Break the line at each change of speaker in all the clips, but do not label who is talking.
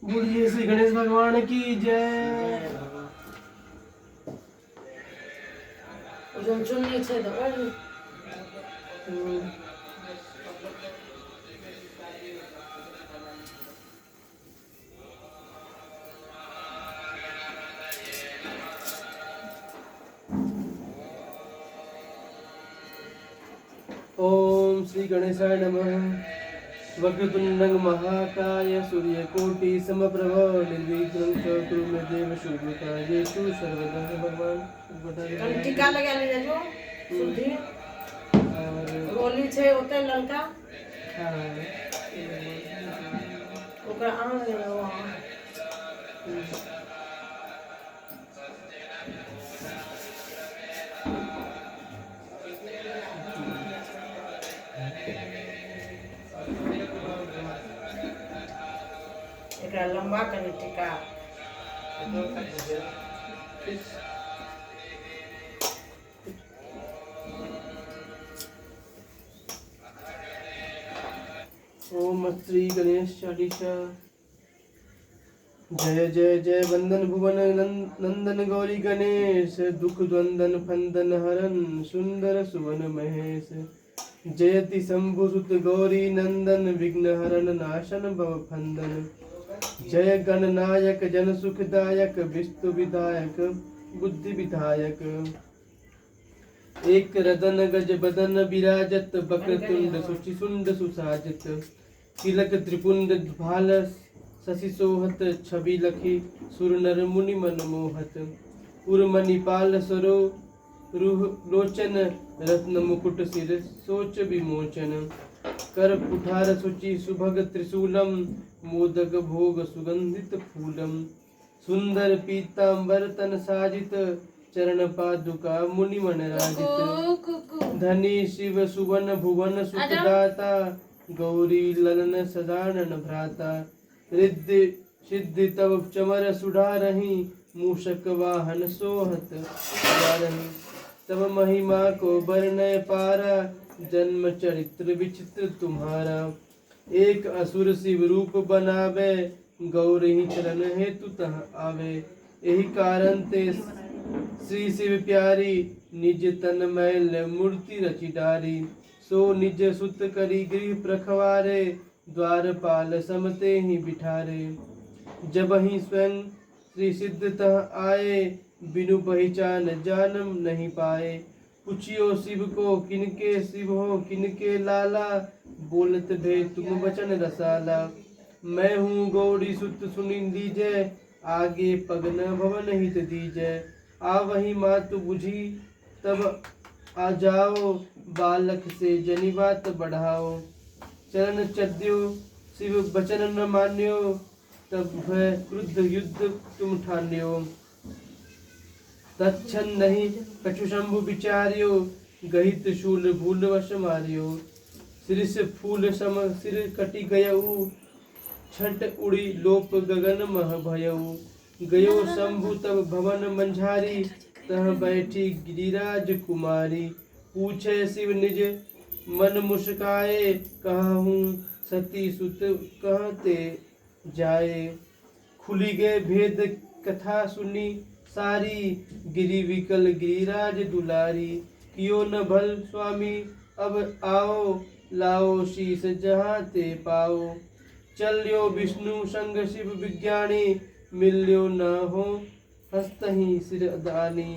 बोलिए श्री गणेश भगवान की जय।
चुन्नी छे तो
ओम श्री गणेशाय नमः। वक्रतुंड महाकाय सूर्यकोटि समप्रभ निर्विघ्नं कुरु मे देव शुभकार्येषु सर्वदा। भगवान
टीका लगा ले जो सुधी गोली छे ओते लड़का ओकरा आन ले एकरा लंबा कनी टीका
ओम श्री गणेश चालीसा। जय जय जय वंदन भुवन नंदन गौरी गणेश दुख द्वंदन फंदन हरन सुंदर सुवन महेश। जयति शंभु सुत गौरी नंदन विघ्न हरन नाशन भव फंदन। जय गणनायक जन सुखदायक विष्णु विधायक बुद्धि विधायक। एक रदन गज बदन विराजत वक्रतुंड सुचिसुंड सुसाजत। तिलक त्रिपुंड भाल शशि सोहत छवि लखी सुर नर मुनि मन मोहत। उर्मणिपाल सरो रूह लोचन रत्न मुकुट सिर सोच विमोचन। कर कुठार सुचि सुभग त्रिशूलम मोदक भोग सुगंधित फूलम। सुंदर पीतांबर तन साजित चरण पादुका मुनि मन राजित। धनी शिव सुवन भुवन सुखदाता गौरी ललन सदानन भ्राता। रिद्धि सिद्धि तब चमर सुधारहि मूषक वाहन सोहत वारहि। तब महिमा को वर्णय पारा जन्म चरित्र विचित्र तुम्हारा। एक असुर शिव रूप बनावे गौर ही चरण हेतु तह आवे। यही कारण ते श्री शिव प्यारी निज तन मैल मूर्ति रचि डारी। सो निज सुत करी गृह प्रखवारे द्वारपाल समते ही बिठारे। जब ही स्वयं श्री सिद्ध तह आए बिनु पहचान जानम नहीं पाए। पूछियो शिव को किनके शिव हो किनके लाला बोलत भे तुम वचन रसाला। मैं हूँ गौरी सुत सुनी लीजय आगे पगन भवन हित दीजय। आ वही मातु बुझी तब आ जाओ बालक से जनि बात बढ़ाओ। चरण चद्यो शिव वचन न मान्यो तब भय क्रुद्ध युद्ध तुम ठान्यो। तत्क्षण नहीं कछु शंभु विचार्यो गहित शूल भूल वश मार्यो। सिर से फूल सम सिर कटि गयऊ छट उड़ी लोप गगन मह भयऊ। गयो शंभु तब भवन मंझारी तह बैठी गिरिराज कुमारी। पूछे शिव निज मन मुस्काए कहूँ सती सुत कहते जाए। खुली गए भेद कथा सुनी सारी गिरी विकल गिरिराज दुलारी। कियो न भल स्वामी अब आओ लाओ शीस जहाँ ते पाओ। चल्यो विष्णु संग शिव विज्ञानी मिल्यो न हो हस्त ही सिर दानी।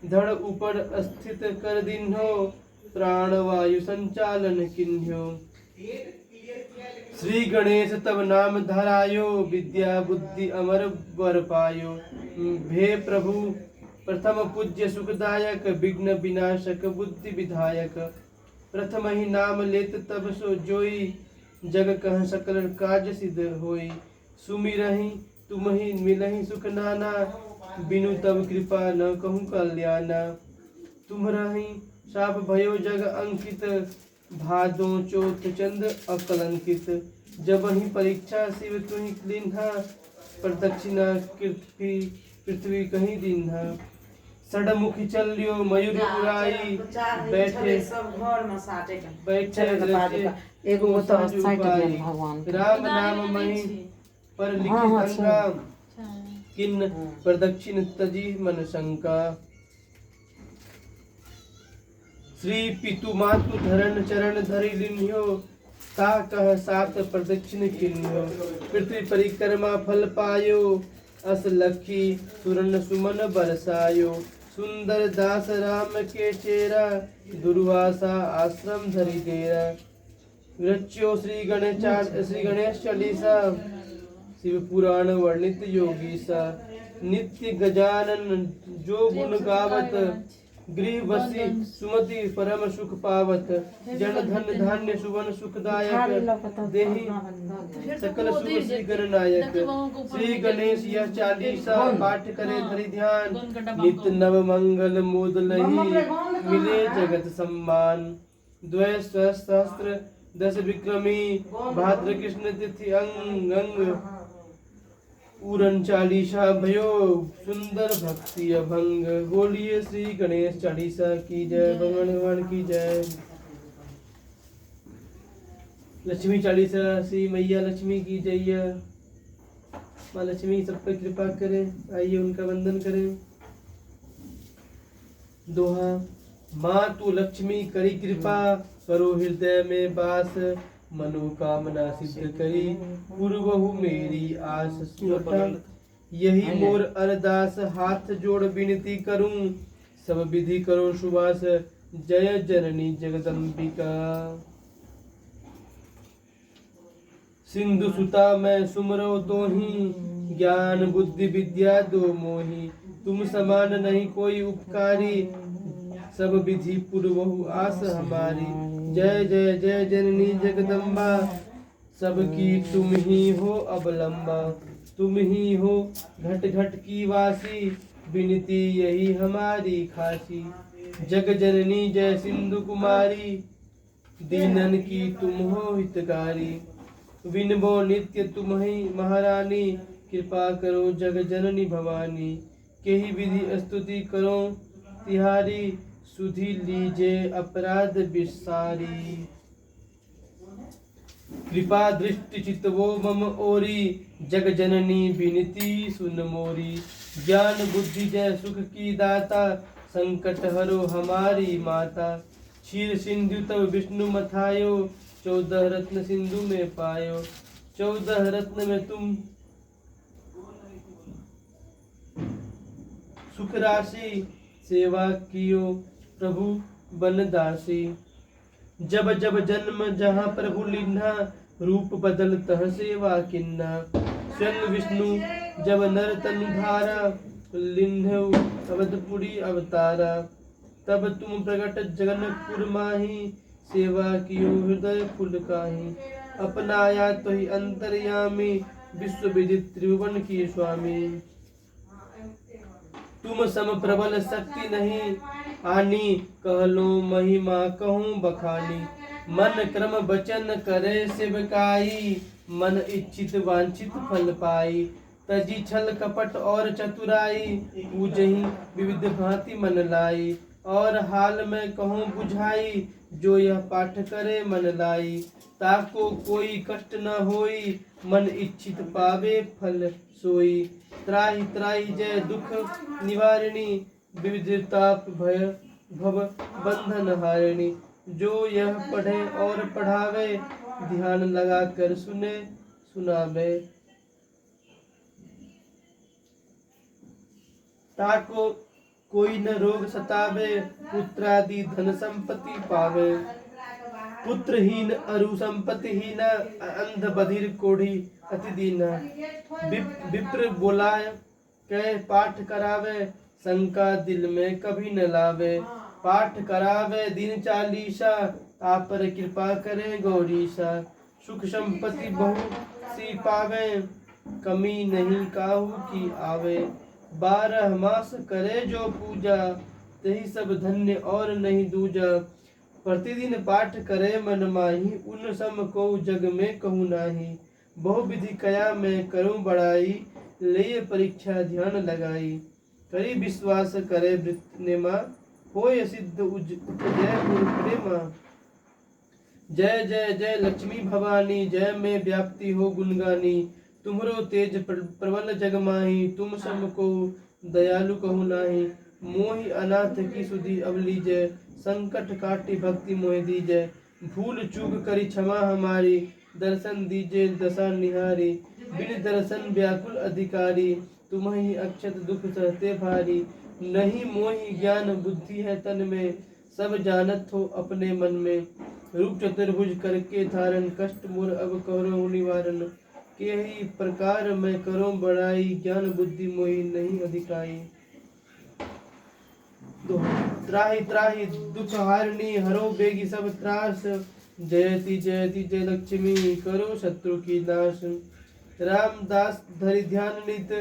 धड़ ऊपर स्थित कर दिन्हो प्राण वायु संचालन किन्ह्यो। श्री गणेश तब नाम धरायो विद्या बुद्धि अमर वर पायो। भे प्रभु प्रथम पूज्य सुखदायक विघ्न विनाशक बुद्धि विधायक। प्रथम ही नाम लेत तब सो जोई जग कह सकल काज सिद्ध होई। सुमिरहि तुम ही मिलहि सुख नाना बिनु तब कृपा न कहूँ कल्याणा। तुम रही साप भयो जग अंकित भादो चोथ चंद अकलंकित। जब ही परीक्षा शिव तुहि लिन्हा प्रदक्षिणा पृथ्वी कहीं दिन्हा। सड़मुखी चल्यो मयूर उड़ाई बैठे
सब घर में साटे
बैठे
एगो तो साइड में भगवान
राम नाम मही पर लिखित अंगा किन प्रदक्षिण तजी मन शंका। श्री पितु मातु धरण चरण धरि लिन्ह्यो ता कह सात प्रदक्षिण किन्ह्यो। पृथ्वी परिक्रमा फल पायो अस लखी सुरन सुमन बरसायो। सुंदर दास राम के चेरा दुर्वासा आश्रम धरि डेरा। रच्यो श्री गणेश चालीसा शिव पुराण वर्णित योगीसा। नित्य गजानन जो गुण गावत गृह बसी सुमति परम सुख पावत। जन धन धान्य सुवन सुखदायक देहि सकल सुख श्री गणनायक। श्री गणेश यह चालीसा पाठ करे धरि ध्यान। नित्य नव मंगल मोद लही मिले जगत सम्मान। द्वय सहस्त्र 10 विक्रमी भाद्र कृष्ण तिथि अंग अंग। पूरन चालीसा भयो सुंदर भक्ति अभंग। बोलिए श्री गणेश चालीसा की जय, भगवान की जय। लक्ष्मी चालीसा श्री मैया लक्ष्मी की जय। माँ लक्ष्मी सब पर कृपा करें। आइए उनका वंदन करें। दोहा। माँ तू लक्ष्मी करी कृपा करो हृदय में वास। मनोकामना सिद्ध करी पूर्वहु मेरी आस स्वता। यही मोर अरदास हाथ जोड़ विनती करूं। सब विधि करो सुबास जय जननी जगदम्बिका। सिंधु सुता मैं सुमरो तोही ज्ञान बुद्धि विद्या दो मोही। तुम समान नहीं कोई उपकारी सब विधि पूर्वहु आस हमारी। जय जय जय जननी जगदम्बा सबकी तुम ही हो अवलंबा। तुम ही हो घट घट की वासी विनती यही हमारी खासी। जग जननी जय सिंधु कुमारी दीनन की तुम हो हितकारी। विनबो नित्य तुम ही महारानी कृपा करो जग जननी भवानी। केही विधि स्तुति करो तिहारी सुधि लीजे अपराध विसारी। कृपा दृष्टि चितवो मम ओरी जग जननी विनती सुन मोरी। ज्ञान बुद्धि जय सुख की दाता संकट हरो हमारी माता। क्षीर सिंधु तब विष्णु मथायो 14 रत्न सिंधु में पायो। 14 रत्न में तुम सुख राशि सेवा कियो प्रभु बनदासी। जब जब जन्म जहाँ प्रभु लिन्हा रूप बदल तह सेवा किन्ना। स्वयं विष्णु जब नर तनु धारा लिन्हु अवधपुरी अवतारा। तब तुम प्रकट जगनपुर माही सेवा कियो हृदय फुल काही। अपनाया तो ही अंतर्यामी विश्व विदित त्रिभुवन की स्वामी। तुम सम प्रबल शक्ति नहीं आनी कह लो महिमा कहूँ बखानी। मन क्रम वचन करे सेवकाई मन इच्छित वांछित फल पाई। तजी छल कपट और चतुराई पूजही विविध भांति मन लाई। और हाल में कहूँ बुझाई जो यह पाठ करे मन लाई। ताको कोई कष्ट न होई मन इच्छित पावे फल सोई। त्राहि त्राहि जय दुख निवारिणी विविध ताप भय भव बंधन हारिणी। जो यह पढ़े और पढ़ावे ध्यान लगा कर सुने सुनावे। ताको कोई न रोग सतावे पुत्रादि धन संपत्ति पावे। पुत्रहीन अरु संपत्तिहीन अंध बधिर कोढ़ी अति दीना। विप्र बोलाय कह पाठ करावे शंका दिल में कभी न लावे। पाठ करावे दिन चालीसा आप पर कृपा करे गौरीसा। सुख संपत्ति बहु सी पावे कमी नहीं काहू की आवे। 12 मास करे जो पूजा तही सब धन्य और नहीं दूजा। प्रतिदिन पाठ करे मन माही उन सम को जग में कहूँ नाही। बहु विधि कया मैं करूँ बड़ाई ले परीक्षा ध्यान लगाई। करी विश्वास करे वृत्त नेमा होय सिद्ध जय गुरु प्रेमा। जय जय जय लक्ष्मी भवानी जय में व्याप्ति हो गुणगानी। तुम्हरो तेज प्रबल जग माही, तुम सम को दयालु कहु नाही। मोहि अनाथ की सुधि अब लीजय, संकट काटी भक्ति मोहि दीजय। भूल चूक करी क्षमा हमारी, दर्शन दीजे दशा निहारी। बिन दर्शन व्याकुल अधिकारी, तुम्हि अक्षत दुख सहते भारी। नहीं मोहि ज्ञान बुद्धि है तन में, सब जानत हो अपने मन में। रूप चतुर्भुज करके धारण, कष्ट मोर अब करो निवारण। के ही प्रकार मैं करो बड़ाई, ज्ञान बुद्धि मोहि नहीं अधिकाई। तो त्राहि त्राहि दुख हारिणी, हरो बेगी सब त्रास। जयति जयति जय लक्ष्मी, करो शत्रु की नाश। रामदास धरि ध्यान नित,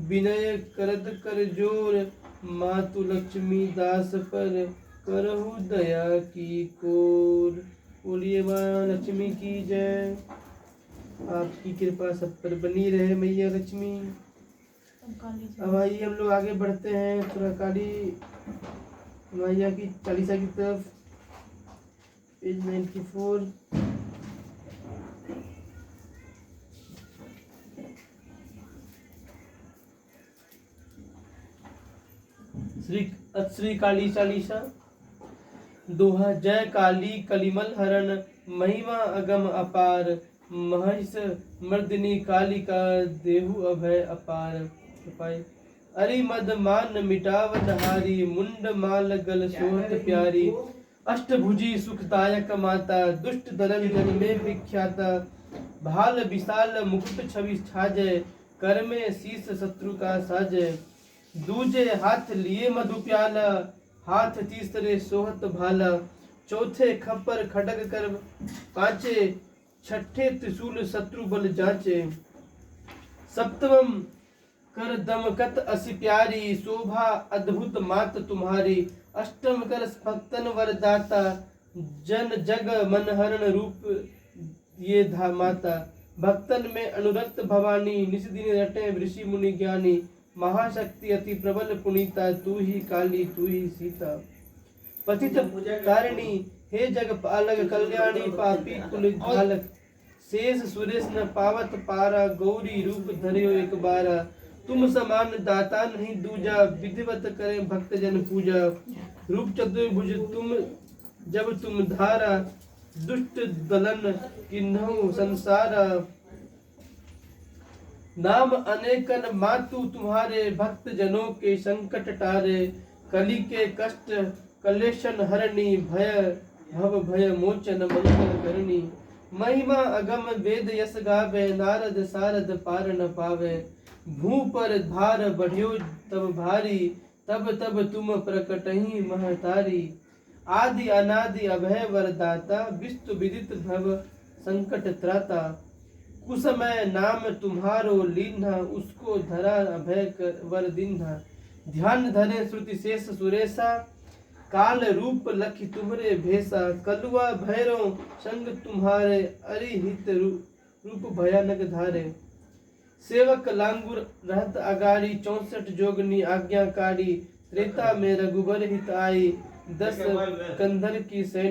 विनय करत कर जोर। मातु लक्ष्मी दास पर, करहु दया की कोर। बोलिए माँ लक्ष्मी की जय। आपकी कृपा सब पर बनी रहे मैया लक्ष्मी। अब आइए हम लोग आगे बढ़ते हैं थोड़ा काली मैया की चालीसा की तरफ। पेज 94। श्री काली चालीसा। दोहा। जय काली कलिमल हरण, महिमा अगम अपार। महिष मर्दिनी कालिका, देहु अभय अपार। अरि मद मान मिटावन हारी, मुंड माल गल सोहत प्यारी। अष्टभुजी सुखदायक माता, दुष्ट दलन जन में विख्याता। भाल विशाल मुकुट छवि छाजय, कर में शीस शत्रु का साजय। दूजे हाथ लिए मधु प्याला, हाथ तीसरे सोहत भाला। चौथे खप्पर खडग कर पांचे, छठे त्रिशूल शत्रु बल जाचे। सप्तमम कर दमकत असी प्यारी, शोभा अद्भुत मात तुम्हारी। अष्टम कर भक्तन वरदाता, जन जग मनहरण रूप ये धा माता। भक्तन में अनुरक्त भवानी, निस दिन रटे ऋषि मुनि ज्ञानी। महाशक्ति अति प्रबल पुनीता, तू ही काली तू ही सीता। पतित तारिणी हे जग पालक, कल्याणी पापी कुल घालक। शेष सुरेश न पावत पारा, गौरी रूप धरियो एक बारा। तुम समान दाता नहीं दूजा, विधिवत करे भक्त जन पूजा। रूप चतुर्भुज तुम जब तुम धारा, दुष्ट दलन किन्हु संसारा। नाम अनेकन मातु तुम्हारे, भक्त जनों के संकट टारे। कली के कष्ट कलेशन हरणी, भय भव भय मोचन मंगल करणी। महिमा अगम वेद यस गावे, नारद सारद पार न पावे। भू पर भार बढ़ियो तब भारी, तब तब तुम प्रकटहि महतारी। आदि अनादि अभय वरदाता, विस्तु विदित भव संकट त्राता। कुसमय नाम तुम्हारो लीन्हा, उसको धरा अभय वर दीन्हा। ध्यान धरे श्रुति शेष सुरेशा, काल रूप लखि तुम्हरे भेसा। कलुआ भैरव संग तुम्हारे, अरिहित रूप भयानक धारे। सेवक लांगुर रहत अगाड़ी, 64 जोगनी आज्ञाकारी। त्रेता में रघुबर हित आई, 10 कंधर की सैन्य